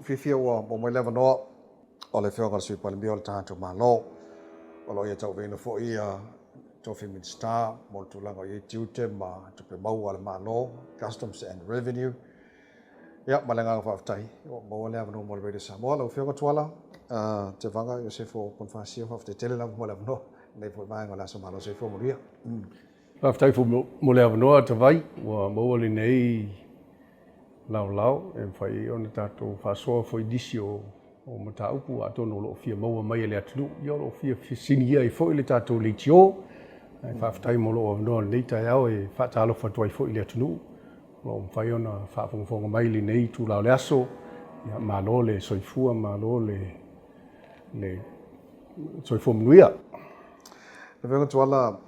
fifia wa mo leva no o le fionga sui Palemia o le tato malo o lo ia tau vena fo ia tofi min star mo tulanga i tiute ma te pe mau ala malo customs and revenue ya malanga fa tai mo leva no mo le Samoa lo fionga Tuala Tevaga Iosefo Ponifasio fa te tele la mo leva no nei fo mai ngala so malo se fo mo ria After for Molevano to Vai, or Mowley Nay Lau, and for Ionatato, Faso for Edicio, or Mataupu, I don't know if you're more Mayalet, you're of your senior foilitato licio, and 5 time all of no later, a fat alo for 12 foilet no, from Fiona, far from Maili Nay to Lasso, Malole, Soifua, Malole, Soifumia. The very Tuala.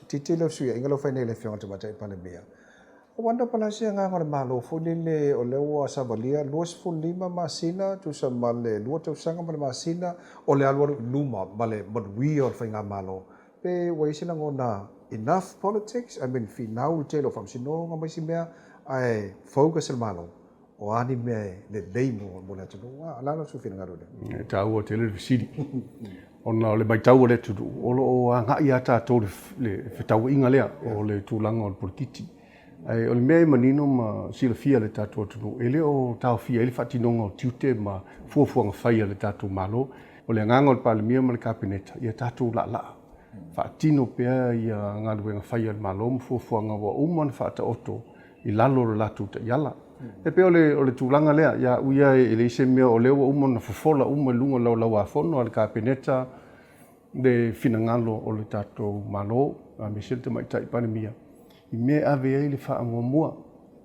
Titilo suya ingalo fai le fiona te matai Palemia. O wanda pala sia nga ngore malo fulile o lewa sabalia luas fulima masina tu samale lua tu sanga male masina o le alwa luma male but we or fai nga malo. Pe waisina ngona enough politics. I mean fi now telo from sino nga masimea ai focus el malo. O ani me le leimo mo le tulu wa ala su fina ngaro le. Ta o tele sidi. Ona le mai tau le tudu o anga ia tātou le whetau inga lea o le tūlanga o le polititi. O le mea manino ma sila fia le tātou tudu. E le o tau fia ele whatinonga o tiute ma fuafuanga whaia le tātou malo. O le nganga o le Palemia ma le kapineta. Ia tātou la. Whaatino pea ia ngaluenga whaia le malo ma fuafuanga wa umana whaata oto I lalo le latu ta iala. E pe o le tūlanga lea, ia uia e le ise mea o lewa umana fufola lunga lau a fono al kapineta le finangalo o le tātou malo a me Setema I tai Palemia. I mea ave ai le wha mua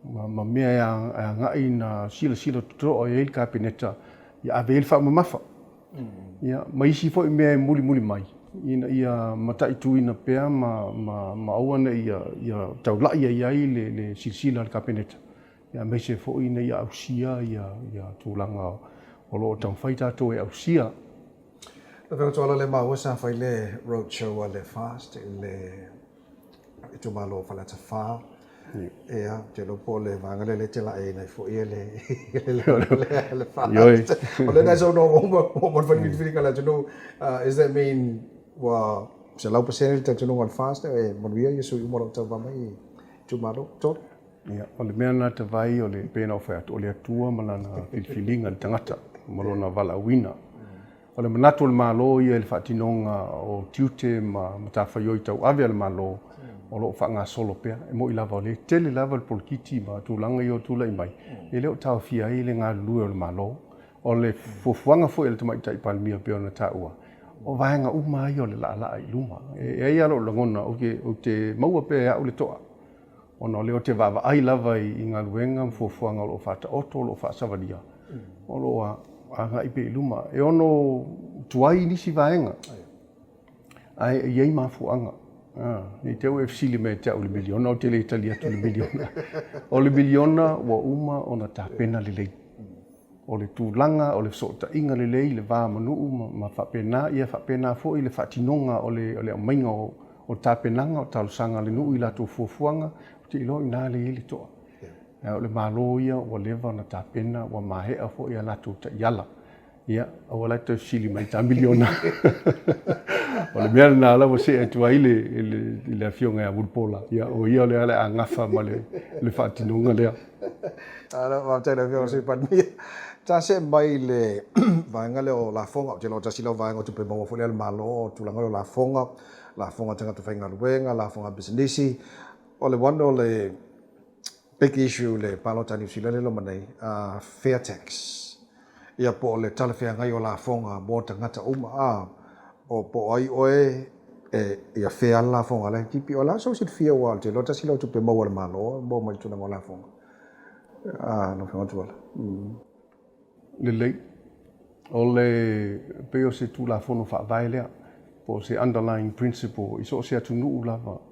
ma mea a ngai na sila tutoro o e le kapineta ia ave ai le wha mafa. Ia maisi fo I mea muli mai. Ia matai tuina pea ma auana ia taulai ai le sila le kapineta. Ia meise fo ina ia ausia ia tūlanga o lo tangwhai tātou e ausia. Pero Tuala le mau sa fai le roadshow le fast le itu malo fala ta fa e te lo po le vanga le te la e nei fo le fast o le naso no mo fa mi fili kala no is that mean wa se la percent te no fast e mo via yesu mo ta va mai tu malo tot ia o le mea na te vai o le pena o fai o le atua malana filfilinga le tangata malona vala wina. O le manatu le malo ia le whaatinonga o tiute ma matawhaioi tau ave le malo o lo whaanga solo pea. E mo I lava o le tele lava le polkiti ma tūlanga I o tūla I mai. E leo tau fia I le ngā lue o le malo. O le fufuanga fo e le tamai tai Palemia pea o na taua. O vaenga uma ai o le la I luma. E ai alo langona o te maua pea au le toa. Ona leo te vava ai lava I ngā luenga fufuanga o lo whata oto o lo whaasavalia. O lo anga ipe luma e ono tuai nisi vaenga ai iei mafuanga ni teu FC le me te o le miliona o te le Italia tu le miliona o le miliona wa uma ona tapena le lei o le tūlanga o le sota inga le lei le va manu ma fapena ia fapena fo I le fatinonga o le mainga o tapenanga o talusanga le nui la tu fuafuanga te ilo ina le ili toa. O le malo ia o leva na tapena wa mahea fo ia latu ta iala. Ia o la te sili mai ta miliona. O le mea na ala se e tua le fionga ya vulpola. Ia o ia le ale angafa ma le fatinunga lea. Ala wa te le fionga se Palemia. Ta se mai le vaenga le o la fonga. Te lo ta sila vaenga tu pe mo fo le malo tu langa la fonga tanga tu fainga luenga la fonga businessi. O le wando le big issue le palota New Zealand lo manei fair tax ia po le talafia ngai o la fonga mo tangata uma o po ai oe ia fair la fonga le kipi o la so sit fia wal te lota silo tu pe mo wal malo mo mai tu na la fonga no fonga tu wala le lei o le peo se tu la fono fa vailea po se underlying principle iso se atu nu lava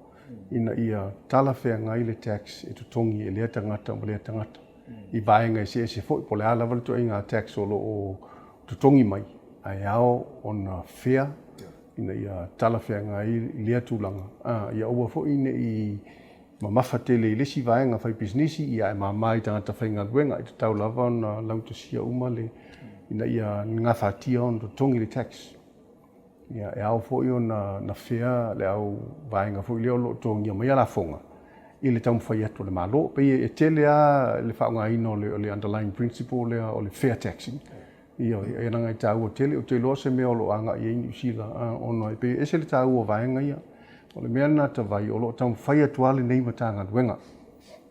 ina ia talafea ngai le tax e tutongi e lea tangata o lea tangata. I vaenga se fo po le ala wale tu inga tax o lo o tutongi mai. Ai ao ona fea ina ia talafea ngai lea tūlanga. Ia ua fo ina I ma mafatele le si vaenga fai business ia ma mai tanga whainga luenga i te tau lava na lau te sia umale ina ia ngā whatia on to tongi le tax. Ia e au fo io na whea le au vaenga fo leo lo tongi mai ala fonga. I le tamu whai atu le malo, pe e tele a le whaunga ino le underlying principle le o le fair taxing. Ia e nanga i tau o tele, o te loa se mea o lo anga i eini usila ono e pe e se le tau o vaenga ia. O le mea nā ta vai o lo tamu whai atu ale nei matanga luenga.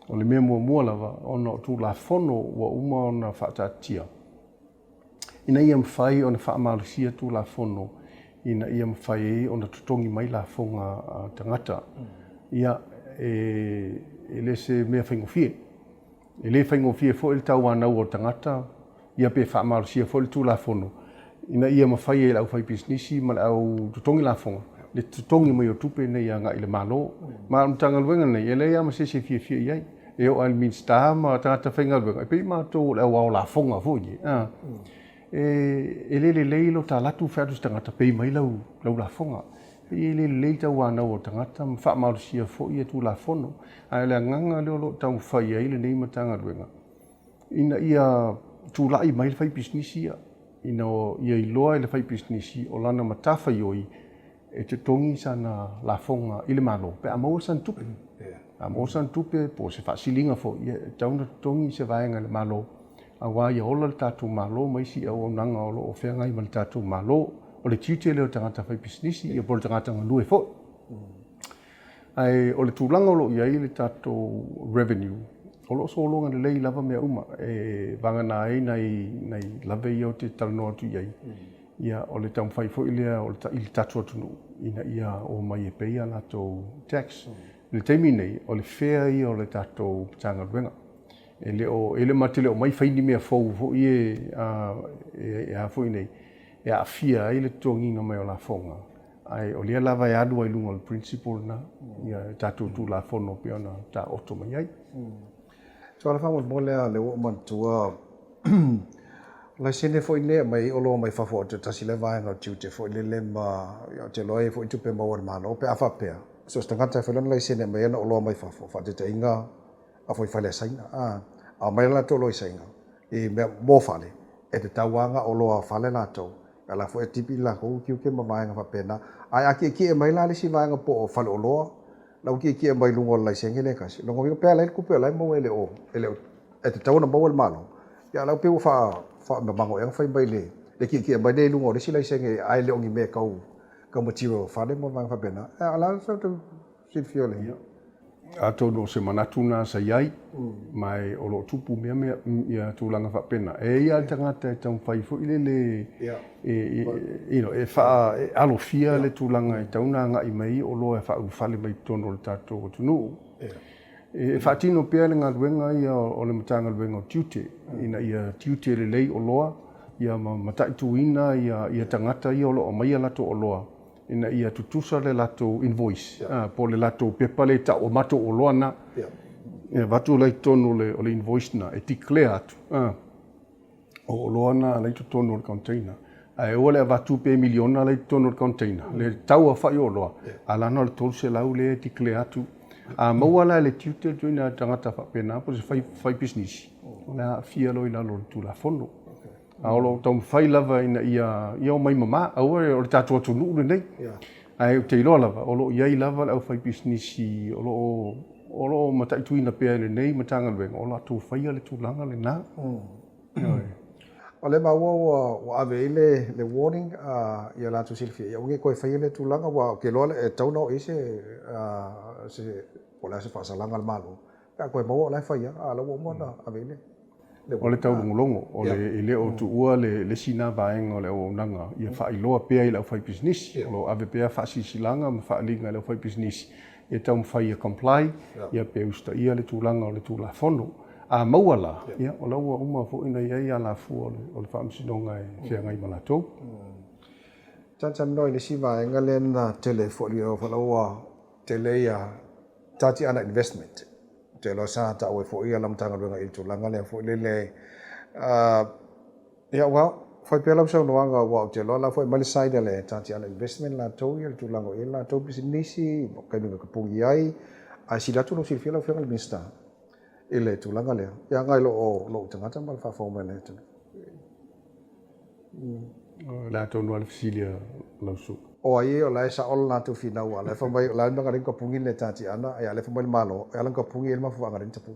O le mea mua lava ono tu la fono wa uma o na whaatatia. Ina ia mwhai o na whaamalusia tu la fono, ina ia mwhai o na tutongi mai la fonga tangata. Ia e le se mea whaingofie. E le whaingofie fo il tau anau o tangata, ia pe whaamalusia fo il tu la fono. Ina ia mwhai e lau whai businessi, ma au tutongi la fonga. Le tutongi mai o tupe nei a ngā i le malo. Ma mtanga luenga nei, e le ia ma se fie iai. E o al min sta ma tangata whainga luenga. E pe ma tō le au la fonga fo i. E le leilo ta latu whaatu tangata pei mai lau la fonga. E le leilo tau anau o tangata, mwha marusia fo i tu la fono. A le nganga leo lo tau whai ai le nei matanga luenga. Ina ia tu lai mai le whai businessi ia. Ina o ia i loa i le whai businessi o lana matafa ioi e te tongi sana la fonga i le malo. Pe a maua san tupe. A maua san tupe po se whaasilinga fo i tauna tongi se vaenga le malo. A wā ia ola le tātou malo, mai si au au nanga o lo o whenga i ma le tātou malo, o le tiute leo tangata whai businessi, i o pole tangata ngalue fo. Ai, o le tūlanga o lo iai le tātou revenue, o lo so longa le lei lava mea uma, e vanga nā ei nei lave i au te talanoa tu iai. Ia, o le taum whai fo i lea, o le tātou atunu, ina ia o mai e peia lātou tax. Le teimi nei, o le whea i o le tātou tanga ruenga. Ele matele o mai whaini mea fau fo i e a fo i nei. E a fia i le tonginga mai o la fonga. Ai o lea lava e adua i lunga le principle na. Ia tātou tū la fono pia na tā oto mai ai. Tuala whamot mo lea le o mantua. Lai sene fo i lea mai olo mai whafo o te tasi le vaenga o tiute fo i le ma te loe fo i tupe mawar mana o pe a whapea. So stangata whalona lai sene mai ana olo mai whafo. Whate te inga a foi fale sainga a mai la tolo sainga e me mo fale e te tawanga o loa fale la to ala foi tipi la ko ki ke ma vaenga fa pena ai aki ki e mai la le si vaenga po fale o loa la ki e mai lungo la senga le kasi longo vi pe la ku pe la mo ele o e te tawana mo malo ya la pe fa me bango yang fa mai le ki e mai le lungo le si la senga ai le ongi me ka material fale mo vaenga fa pena ala so to si fiole a tono se manatuna sa iai mai o lo tupu mea ia tūlanga whapena. E ia tangata e tau whai fo ile le e wha alo fia le tūlanga i tauna nga i mai o lo e wha ufale mai tono le tātou o tunu. E whaatino pia le ngā luenga ia o le matanga luenga o tiute. Ina ia tiute le lei o loa, ia matai tuina ia tangata ia o lo o mai alato o loa. Ina ia tutusa le lato invoice, po le lato pepa le ta o mato o loana. Ia watu lai tonu o le invoice na, e declare atu. O loana lai tonu o le container. E o le watu pe miliona lai tonu o le container. Le tau a whai o loa. Alana le tolu se lau le declare atu. Maua la le tiute tuina tangata whapena, po se whai business. O le fia loi la lo tu la fono. Aolo tau whai lava ina ia o mai mama, aua o le tātua tunu ule nei. Ai o te iloa lava, o lo iai lava au whai businessi, o lo matai tuina pia le nei, matanga luenga, o la tō whai le tūlanga le nā. O le maua o ave ile le warning, ia la tu silfia, ia unge koe whai le tūlanga, wa ke loa e tauna o ise, o le ase whaasalanga le malo. Ka koe maua o lai whai, la ua umana ave ile. O le tau longolongo, o le o tu ua le sina vaenga o le o nanga, ia wha iloa pia i lau whai business, o lo ave pia wha sisilanga, ma wha alinga lau whai business, ia tau mwhai comply, ia pia usta ia le tūlanga o le tūla fono, a maua la, ia o laua uma fo ina ia la fu o le wha msinonga e whia ngai malatou. Tan noi le si vaenga le na tele fo li o whalaua tele ia tati ana investment. Te lo sa ta o fo ia lam tanga luenga i tūlanga le fo le ia wa foi pela so no anga wa te lo la foi mal side le tati ana investment la to ia tūlanga i la to business mo kai me ka pungi ai ai sila tu lo silfia lo fianga mista ele tu langa le ya ngai lo tanga tanga fa forma le tu la to no alfilia lo su o ai o la sa ol na tu fina wa le fa mai la nga ring ko pungin le tati ana ya le fa mai malo ya lang ko pungin ma fu anga ring tapu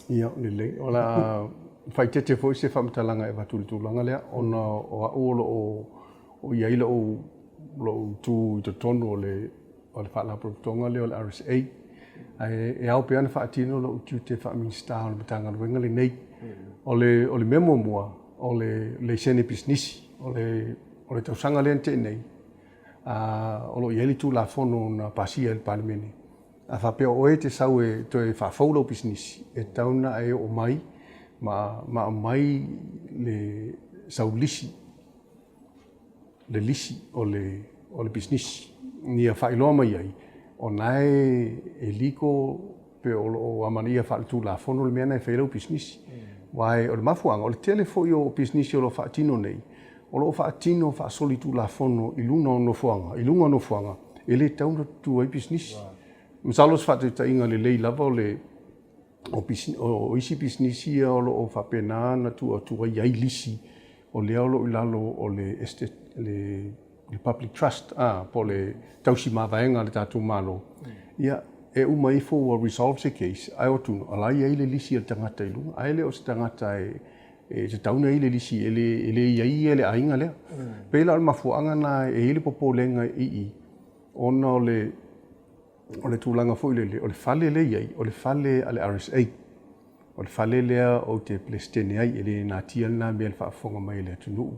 ya le ola fai te foi se fam talanga e batul tu langa le ona o o ia ila lo tu to tono le o le fa la tonga le o le RSA e au pe ana fa tino lo tu te fa minsta o le tanga wenga le nei o le memo mua o le sene business o le tau sanga le ante nei o lo ia tu la fono na pasia el Palemia a fa pe o e te sau e to e fa folo business e tauna e o mai ma mai le saulisi le lisi o le business ni a failo mai ai o nai e liko pe o amania fa tu la fono le mena e failo business wai o le mafuanga o le telefo o business o lo fa tino nei o lo fa tino fa soli tu la fono i lunga no fuanga e le tauna tu ai business msalos fa te inga le lei lava o isi business ia o fa pena na tu ai lisi o le alo ilalo o le estate le public trust po le tausi mavaenga le tatu malo ia e uma ifo o resolve the case ai o tuno ala ia ile lisi al tangata ilu ai le o tangata e te tauna ile lisi ele ia ele ainga le pela al mafuanga na e ile popolenga i ona o le tulanga fo ile o le fale le ia o le fale ale RSA o le fale lea o te plestene ai ele na tia na me fa fonga mai le tunu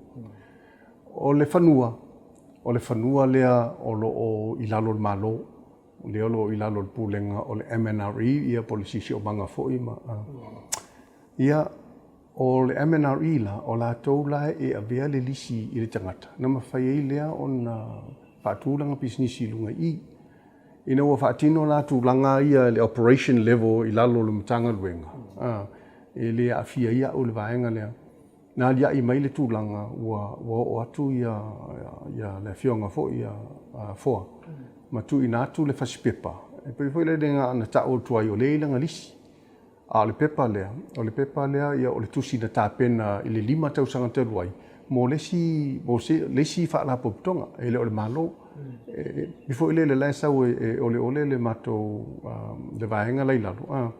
o le fanua lea o ilalo le malo le o ilalo le pulenga o le MNRE ia policy o manga foi ma ia o le MNRE la o la toula e avea le lisi i le tangata na mawhai ei lea o na whaatulanga business i lunga i ina ua whaatino la tūlanga ia le operation level i lalo le matanga luenga e le afia ia o le vaenga lea na lia i mai le tūlanga ua o atu ia le fionga fo ia foa ma tu ina atu le fasipepa e pei foi le denga na tau tuai o le ilanga lisi a le pepa lea ia o le tusi na tāpena i le 5 tausanga te luai mo lesi wha la popitonga e le o le malo before ile le laisau ole le mato le vaenga lai lalo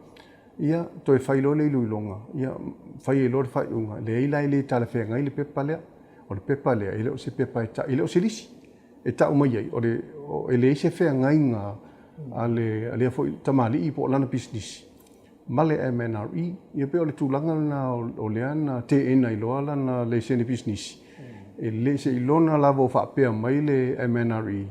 ia to e failo le ilulonga ia fai e lor fai unga le ila ile tala fe ngai le pepa lea ile o se pepa ile o se lisi e ta umai ai o le se fe ngai nga ale foi tamali i po lana business male MNRE ia pe o le tulanga na o le ana te ena i loala na le sene business e le se ilona lavo fa pe mai le MNRE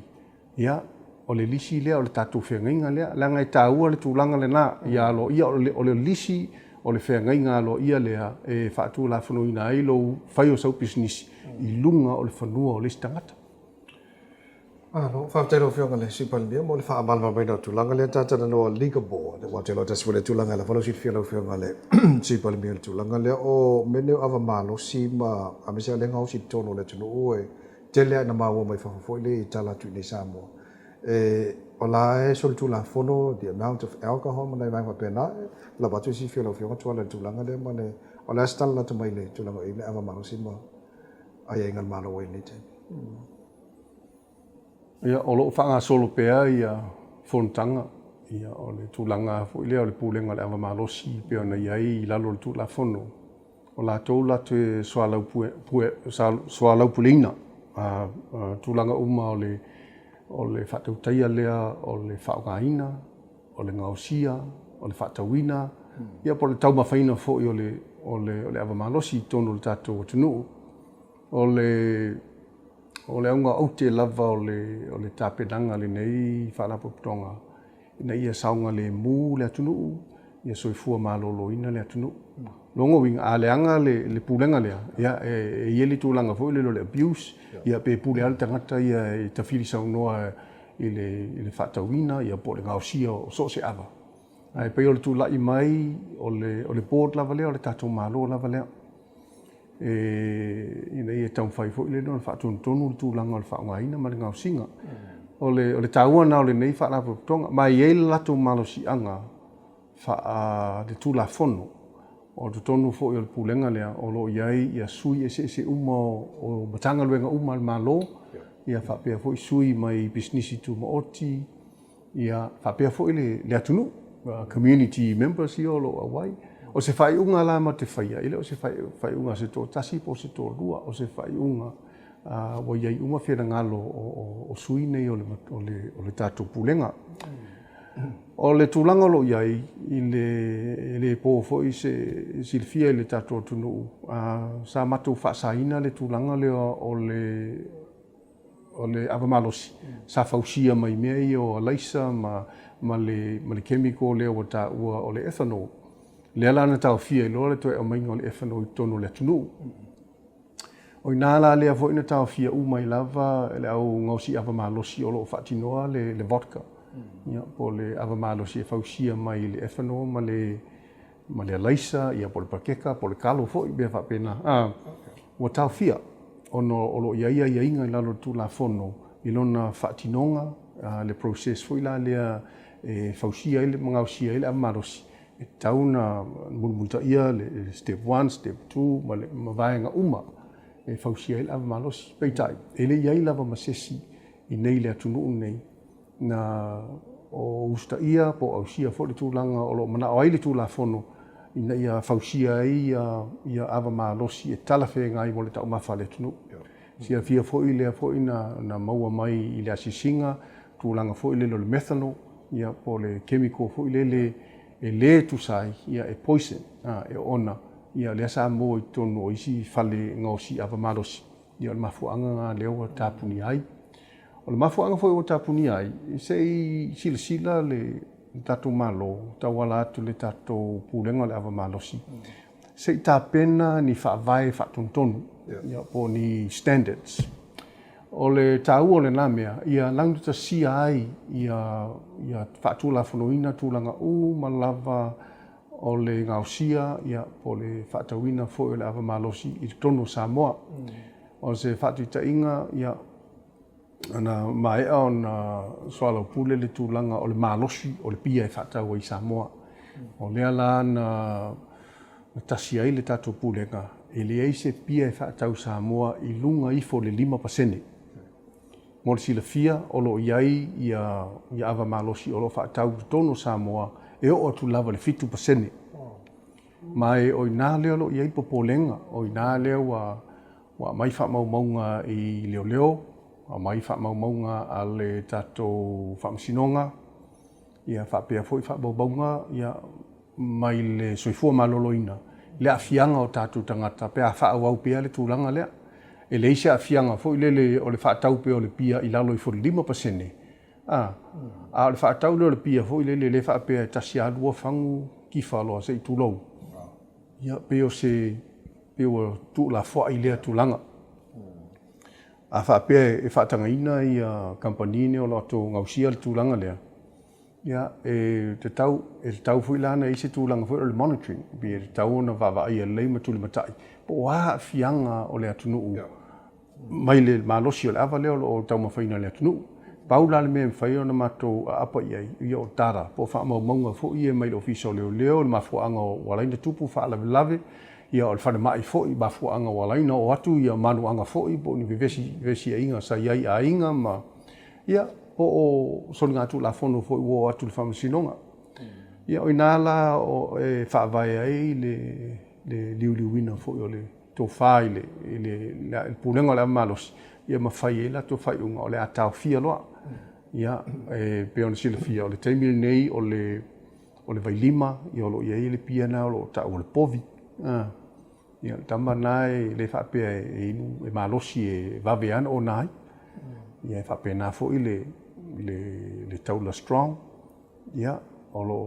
ia o le lisi lea o le tatu whengainga lea langa i tāua le tūlanga le nā ia lo ia o le lisi o le whengainga lo ia lea e whaatu la whanuina ai lo whai o sau business i lunga o le whanua o le stangata lo whaatero whionga le si Palemia mo le whaamalma mai na tūlanga lea tātana no liga board wa te lo tasi le tūlanga la whalo si whionga le si Palemia le tūlanga lea o mene ava malo si ma amesa le ngau si tono le tunu ue te lea na maua mai whawhafoi le i tala tu nei Samoa o la sol tu la fono the amount of alcohol man vai pena la batu si fio tuala tulanga le mane o la stal la mai le tulanga ile ava marosima ai ngal malo we ni te ia o lo fanga solo pea ia fontanga ia o le tulanga fo ile o le pulenga le ava malosi pe ona ia la lo tu la fono o la tola te swala pulina tulanga uma o le whatautaia lea, o le whaongaina, o le ngausia, o le whatauina. Ia po le taumawhaina fōi o le awamalosi tono le tātou o tunu. O le aunga aute lava o le tāpenanga le nei whalapopitonga. Ina ia saunga le mū le atunu, ia soifua maloloina le atunu. Longo winga a le anga le pulenga lea, ia e ieli tūlanga fōi le abuse, ia pe pule al tangata ia e tawhiri saunoa i le whatauina, ia po le ngausia o so se awa. Ai pe o le tūlai mai o le board lava lea, o le tātou malo lava lea. Ina ia taumwhai fōi le no, le whatonu tonu le tūlanga o le whaongaina ma le ngausinga. o le taua na o le nei whaarapotonga, mai e lato malosi anga le tula fono, o te tonu fo i o le pulenga lea, o lo iai ia sui e se uma o matanga luenga uma al malo, ia whapea fo i sui mai businessi tu maoti, ia whapea fo i le atunu, community members i o lo awai, o se whai unga la ma te whaia, ile o se whai unga se tō tasi po se tō lua, o se whai unga wa iai uma whina ngalo o sui nei o le tātou pulenga. O le tūlanga lo iai i le pō fo i se silfia i le tātou tunu. Sa matou whaasaina le tūlanga leo o le awamalosi. Sa whausia mai mea i o alaisa ma le chemical leo o le ethanol. Le ala na tau fia i loa le toe o mainga o le ethanol i tono le tunu. O i nāla lea fo ina tau fia umai lava le au ngausi awamalosi o lo whaatinoa le vodka. Ia po le awamalosi e whausia mai le ethanol ma le alaisa, ia po le pakeka, po le kalo fo i bea whapena. Ua tau fia, o lo iaia inga i lalo tu la fono, i lona whaatinonga, le process fo i la lea e whausia i le mangausia i le awamalosi. E tauna mulmuta ia le step 1, step 2, ma vaenga uma, e whausia i le awamalosi. Peitai, e le iai lava masesi i nei le atunu nei. Na o usta ia po au sia fo le tūlanga o lo mana o ai le tūla fono ina ia whausia ia awamalosi e talafe ngai mo le tau mawha le tunu. Sia fia fo i lea fo i na maua mai i le asisinga, tūlanga fo i le lo le methanol, ia po le chemical fo i le tusai, ia e poison, e ona, ia le asa mo i tonu o isi fale ngausi awamalosi. Ia le mafuanga ngā leo tāpuni ai. O le mafuanga foi o tapuni ai, se i sila le tatou malo, tauala atu le tatou pulenga le awamalosi. Se i tāpena ni whaavai whaatontonu, ia po ni standards. O le tau o le namea, ia langduta sia ai, ia whaatula whanoina tūlanga ma lava o le ngausia, ia po le whaatauina foi o le awamalosi i tono Samoa. O se whaatuita inga, ia ana mai ona swalo pule le tūlanga o le malosi o le pia e whatau i Samoa. O lea la na tasi ai le tatou pulenga. E le eise pia e whatau Samoa i lunga ifo le 5%. Mo le sila fia o lo iai ia awa malosi o lo whatau tono Samoa e o atu lava le 5%. Mai o i nā leo lo iai popolenga, o i nā leo wa mai whamaumaunga i leo. A mai whaamaunga a le tatou whaamasinonga, ia whapea foi whaamaunga, ia mai le soifua maloloina. Le afianga o tatou tangata, pea whaawau pea le tūlanga lea. E le ise afianga foi le o le whaatau pea o le pia i lalo i fo le 5%. A le whaatau le o le pia foi le whaapea tasi alua whangu kifa aloa se i tūlou. Ia peo peo tu la fwa i lea tūlanga. A whapea e whaatangaina i kampanine o loto ngausia le tūlanga lea. Ia, te tau fui lana i se tūlanga fui o le monitoring. Bia te tau ona wawa ai a leima tūle matai. Po waa fianga o le atunuu. Mai le malosi o le awa leo o tau mawhaina le atunuu. Paula le mea mwhai ona mato apa iai i o tara. Po wha maunga fui e mai le ofisa o leo le mafuanga o walaina tupu wha lave. Ia o le whane mai fōi, mafuanga walaina o atu, ia manuanga fōi, po ni vesi a inga, sa iai a inga, ma ia po o soni ngātu la whono fōi o atu le whamasinonga. Ia o inala o e whaavai ai le liuliuina fōi o le tō whai le pūlenga le amalosi. Ia mawhai e la tō whai unga o le atau fia loa. Ia peona sila fia o le teimiri nei o le vailima, ia o lo ia le piana o lo ta o le povi. Ia tama nai le whapea e malosi e waweana o nai. Ia whapea nā fo i le taula strong. Ia o lo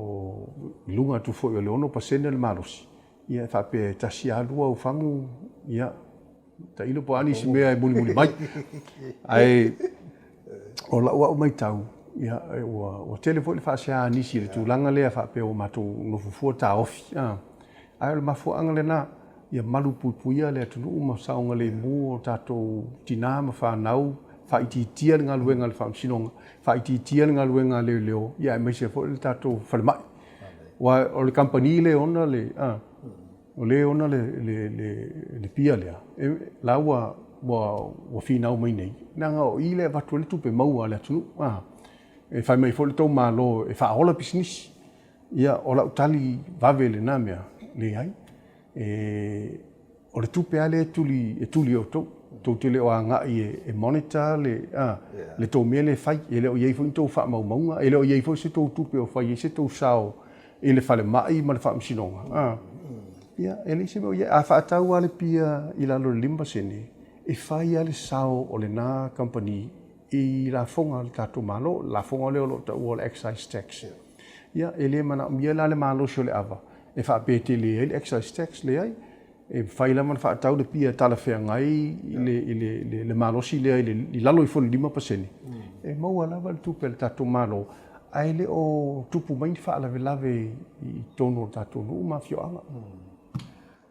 lunga tu fo i le 1% le malosi. Ia whapea tasi alua o whangu. Ia ta ilo po ani si mea e muli mai. Ai o la ua o mai tau. Ia o telefo le whaasea anisi le tūlanga lea whapea o mato nofufua ta ofi. Ai le mafuanga le nā, ia malu puipuia le atunu ma saunga le mu o tātou tina ma whanau, whaititia ngā luenga le whamsinonga, whaititia ngā luenga leo leo, ia mai se fo le tātou whalemai. Wa o le company le ona le, o le ona le pia lea. La ua whina mai nei. Nanga o i le watu le tupe maua le atunu. E whai mai fo le tau malo e whaola business. Ia o la utali vave le nā mea le ai. O le tupe ale e tuli o tau. Tau te leo a ngai e monitor le tau mea le whai. E leo iei fo i tau wha maunga. E leo iei fo se tau tupe o whai e se tau sao e le whale mai ma le wha msinonga. Ia, e le se meo ia a whaatau ale pia i lalo le limba sene. E whai ale sao o le nā company i la fonga le tātou malo, la fonga leo lo tau o le excise tax. Ia, e le mana mia la le malo sio le ava. E whaapete le excise tax le ai. E whai la mana whaatau le pia tala whea ngai le malosi le ai, i lalo i fo le 5%. E maua lava le tupe le tātou malo. Ai le o tupu mai whaalawe lawe i tono o tātou nuu ma fioanga.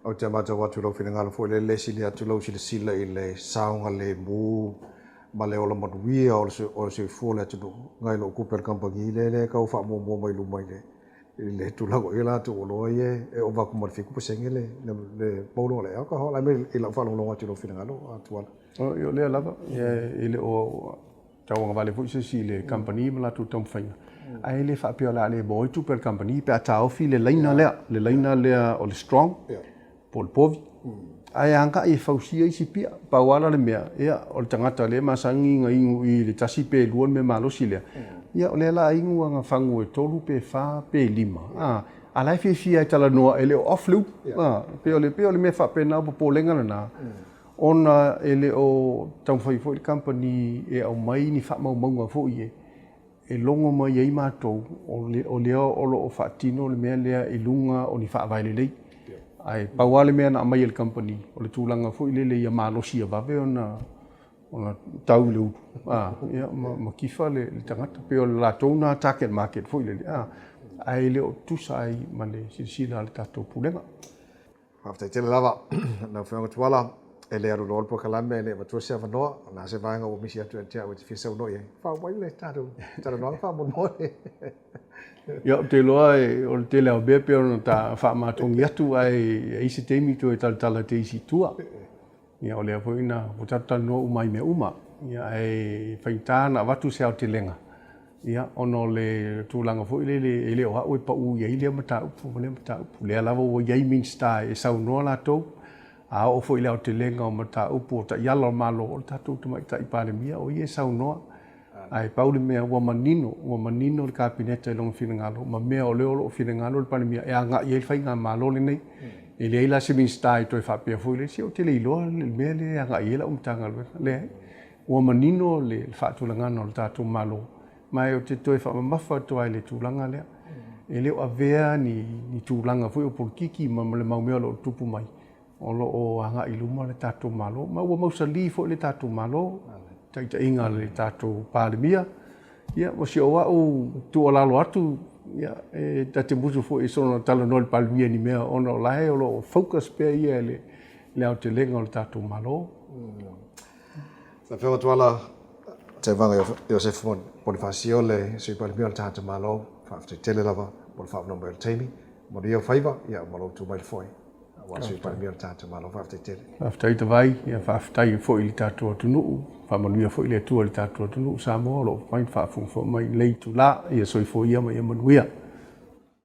O te amata watu lau whina ngalo fo le lesi le atu lau sila sila i le saunga le mū ma le ola manuia o se fo le atu ngai lo kupel kampangi le kau wha mua mai lumai le tulago i la atu o loa e o waku marifiku pasenge le paulo le au ka ho lai me i lau whalonga atu lau whina ngalo atu ala. O lea lava, i le o tauanga vale fo si le company ma la tu tam whainga. Ai le whapio la le boi tu per company pe ata ofi le laina lea o le strong. Pol povi. Ai anka e fausia i si pia pawala le mea. Ia o le tangata le masangi nga ingu i le tasi pe luon me malosi lea. Ia o le la ingu anga whangu e tolu pe wha pe 5. A lai fia i tala noa e le off loop. Pe o le me wha pe nao po lenga na. Ona e le o tauwhai fo i company e au mai ni wha maunga fo i e longo mai ei mātou o lea o lo o whaatino le mea lea i lunga o ni wha availe lei. Ai pauale mea na mai el company o le tūlanga fo i lele ia malosi a vave ona tau le utu. Ia ma kifa le tangata pe o le lātou na target market fo i lele. Ai le o tusai ma le sila le tātou pulenga. Haftai tele lava na whenga tuala e le aru lor po kalame le matua se avanoa na se vanga o misi atu tia o te fisa uno ye. Wha wai le tātou noa wha mono e. Ia te loa o le tele au bepe o ta wha mātongi atu ai isi teimi tu e tala te isi tua. Ia o lea poina o tata no umai me uma. Ia e whaitana watu se au te lenga. Ia ono le tūlanga fo i le o hau e pa u iei lea mata upu. Lea lava o iei minsta e sau noa lātou. A o fo i lea o te lenga o mata upu o ta iala o malo o tātou tamai ta i Palemia o ie sau noa. Ai paule mea ua manino le kapineta i longa whina ma mea o leo o whina ngalo le Palemia e anga i whai ngā malo le nei. E le eila se minsta i toi whapea fo i le si o te le iloa le mea le anga i ela umtanga le ua manino le whaatulangana o le tātou malo. Mai o te toi whamamafa toa i le tūlanga lea. E leo a vea ni tūlanga fo i o polkiki ma le maumea lo tupu mai. O lo o anga i luma le tātou malo. Ma ua mausa li fo i le tātou malo. Taita inga le tātou Palemia. Ia, o si o wau tualalo atu, ia, ta te mutu fo i sona tala no le Palemia ni mea ona o lahe o lo focus pea ia le au te lenga o le tātou malo. Na whenga tuala Tevaga Iosefo Ponifasio le sui Palemia o le tātou malo, whaaftai tele lava, mo le whaafnau mai o le teimi, mo le iau whaiva, ia, mo lo tu mai le foi. Wa sui Palemia o le tātou malo, whaaftai tele. Whaaftai te vai, ia whaaftai fo i le tātou atunuu. Whamanuia fo i le atua le tātou atunuu Samoa, lo whain whaafung fo mai leitu la, ia soi fo ia mai manuia.